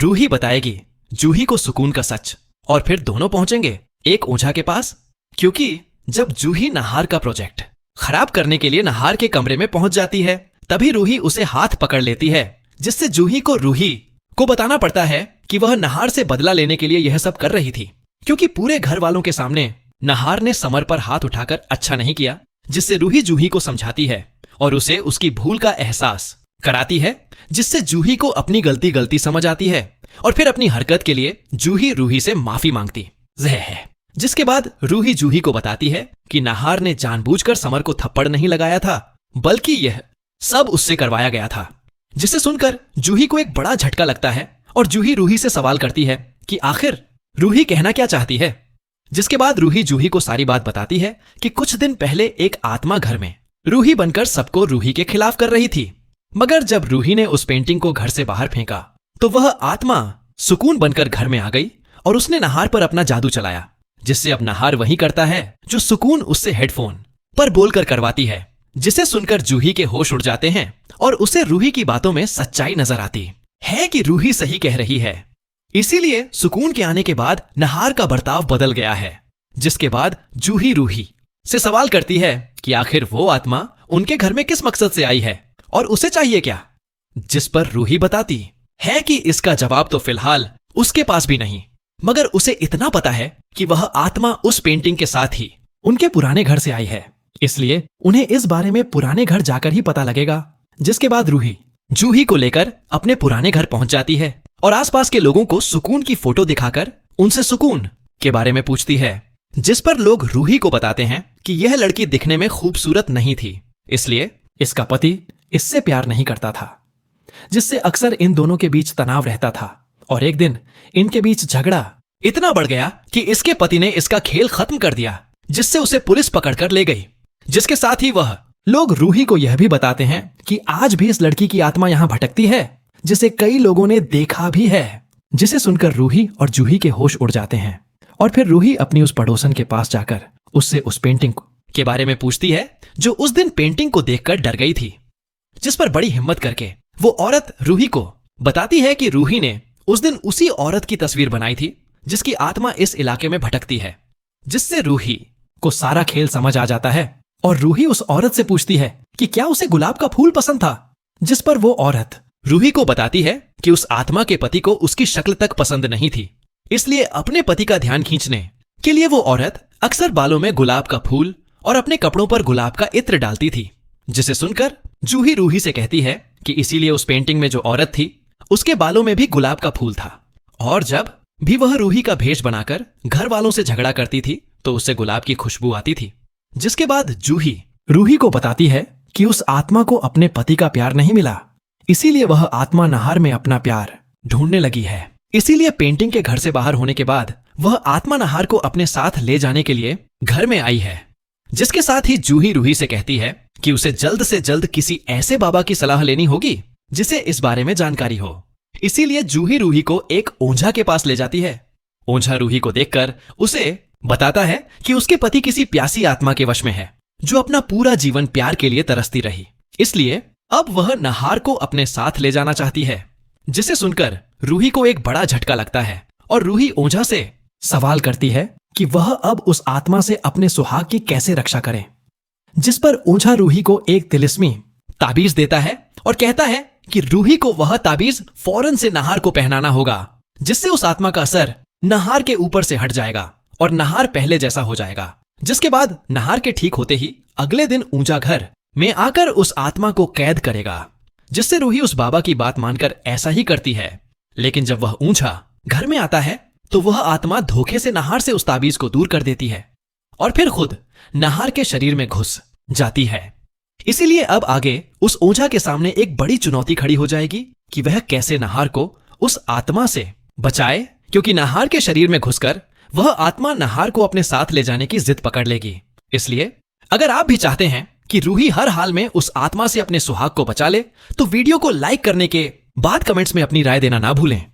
रूही बताएगी जूही को सुकून का सच, और फिर दोनों पहुंचेंगे एक ओझा के पास, क्योंकि जब जूही नहार का प्रोजेक्ट खराब करने के लिए नहार के कमरे में पहुंच जाती है, तभी रूही उसे हाथ पकड़ लेती है, जिससे जूही को रूही को बताना पड़ता है कि वह नहार से बदला लेने के लिए यह सब कर रही थी, क्योंकि पूरे घर वालों के सामने नहार ने समर पर हाथ उठाकर अच्छा नहीं किया, जिससे रूही जूही को समझाती है और उसे उसकी भूल का एहसास कराती है, जिससे जूही को अपनी गलती समझ आती है और फिर अपनी हरकत के लिए जूही रूही से माफी मांगती है। जिसके बाद रूही जूही को बताती है कि नहार ने जानबूझकर समर को थप्पड़ नहीं लगाया था, बल्कि यह सब उससे करवाया गया था। जिसे सुनकर जूही को एक बड़ा झटका लगता है और जूही रूही से सवाल करती है कि आखिर रूही कहना क्या चाहती है। जिसके बाद रूही जूही को सारी बात बताती है कि कुछ दिन पहले एक आत्मा घर में रूही बनकर सबको रूही के खिलाफ कर रही थी, मगर जब रूही ने उस पेंटिंग को घर से बाहर फेंका तो वह आत्मा सुकून बनकर घर में आ गई और उसने नहार पर अपना जादू चलाया, जिससे अब नहार वही करता है जो सुकून उससे हेडफोन पर बोलकर करवाती है। जिसे सुनकर जूही के होश उड़ जाते हैं और उसे रूही की बातों में सच्चाई नजर आती है कि रूही सही कह रही है। इसीलिए सुकून के आने के बाद नहार का बर्ताव बदल गया है। जिसके बाद जूही रूही से सवाल करती है कि आखिर वो आत्मा उनके घर में किस मकसद से आई है और उसे चाहिए क्या, जिस पर रूही बताती है कि इसका जवाब तो फिलहाल उसके पास भी नहीं, मगर उसे इतना पता है कि वह आत्मा उस पेंटिंग के साथ ही उनके पुराने घर से आई है, इसलिए उन्हें इस बारे में पुराने घर जाकर ही पता लगेगा। जिसके बाद रूही जूही को लेकर अपने पुराने घर पहुंच जाती है और आसपास के लोगों को सुकून की फोटो दिखाकर उनसे सुकून के बारे में पूछती है, जिस पर लोग रूही को बताते हैं कि यह लड़की दिखने में खूबसूरत नहीं थी, इसलिए इसका पति इससे प्यार नहीं करता था, जिससे अक्सर इन दोनों के बीच तनाव रहता था। और एक दिन इनके बीच झगड़ा इतना बढ़ गया कि इसके पति ने इसका खेल खत्म कर दिया, जिससे उसे पुलिस पकड़कर ले गई। जिसके साथ ही वह लोग रूही को यह भी बताते हैं कि आज भी इस लड़की की आत्मा यहाँ भटकती है, जिसे कई लोगों ने देखा भी है। जिसे सुनकर रूही और जूही के होश उड़ जाते हैं और फिर रूही अपनी उस पड़ोसन के पास जाकर उससे उस पेंटिंग के बारे में पूछती है, जो उस दिन पेंटिंग को देखकर डर गई थी। जिस पर बड़ी हिम्मत करके वो औरत रूही को बताती है कि रूही ने उस दिन उसी औरत की तस्वीर बनाई थी जिसकी आत्मा इस इलाके में भटकती है। जिससे रूही को सारा खेल समझ आ जाता है और रूही उस औरत से पूछती है कि क्या उसे गुलाब का फूल पसंद था, जिस पर वो औरत रूही को बताती है कि उस आत्मा के पति को उसकी शक्ल तक पसंद नहीं थी, इसलिए अपने पति का ध्यान खींचने के लिए वो औरत अक्सर बालों में गुलाब का फूल और अपने कपड़ों पर गुलाब का इत्र डालती थी। जिसे सुनकर जूही रूही से कहती है कि इसीलिए उस पेंटिंग में जो औरत थी उसके बालों में भी गुलाब का फूल था, और जब भी वह रूही का भेष बनाकर घर वालों से झगड़ा करती थी तो उससे गुलाब की खुशबू आती थी। जिसके बाद जूही रूही को बताती है कि उस आत्मा को अपने पति का प्यार नहीं मिला, इसीलिए वह आत्मा नहार में अपना प्यार ढूंढने लगी है। इसीलिए पेंटिंग के घर से बाहर होने के बाद वह आत्मा नहार को अपने साथ ले जाने के लिए घर में आई है। जिसके साथ ही जूही रूही से कहती है कि उसे जल्द से जल्द किसी ऐसे बाबा की सलाह लेनी होगी जिसे इस बारे में जानकारी हो। इसीलिए जूही रूही को एक ओझा के पास ले जाती है। ओझा रूही को देखकर उसे बताता है कि उसके पति किसी प्यासी आत्मा के वश में है, जो अपना पूरा जीवन प्यार के लिए तरसती रही, इसलिए अब वह नहार को अपने साथ ले जाना चाहती है। जिसे सुनकर रूही को एक बड़ा झटका लगता है और रूही ओझा से सवाल करती है कि वह अब उस आत्मा से अपने सुहाग की कैसे रक्षा करे। जिस पर ओझा रूही को एक तिलिस्मी ताबीज देता है और कहता है कि रूही को वह ताबीज फौरन से नहार को पहनाना होगा, जिससे उस आत्मा का असर नहार के ऊपर से हट जाएगा और नहार पहले जैसा हो जाएगा। जिसके बाद नहार के ठीक होते ही अगले दिन ऊंचा घर में आकर उस आत्मा को कैद करेगा। जिससे रूही उस बाबा की बात मानकर ऐसा ही करती है। लेकिन जब वह ऊंचा घर में आता है तो वह आत्मा धोखे से नहार से उस ताबीज को दूर कर देती है और फिर खुद नहार के शरीर में घुस जाती है। इसीलिए अब आगे उस ओझा के सामने एक बड़ी चुनौती खड़ी हो जाएगी कि वह कैसे नहार को उस आत्मा से बचाए, क्योंकि नहार के शरीर में घुसकर वह आत्मा नहार को अपने साथ ले जाने की जिद पकड़ लेगी। इसलिए अगर आप भी चाहते हैं कि रूही हर हाल में उस आत्मा से अपने सुहाग को बचा ले तो वीडियो को लाइक करने के बाद कमेंट्स में अपनी राय देना ना भूलें।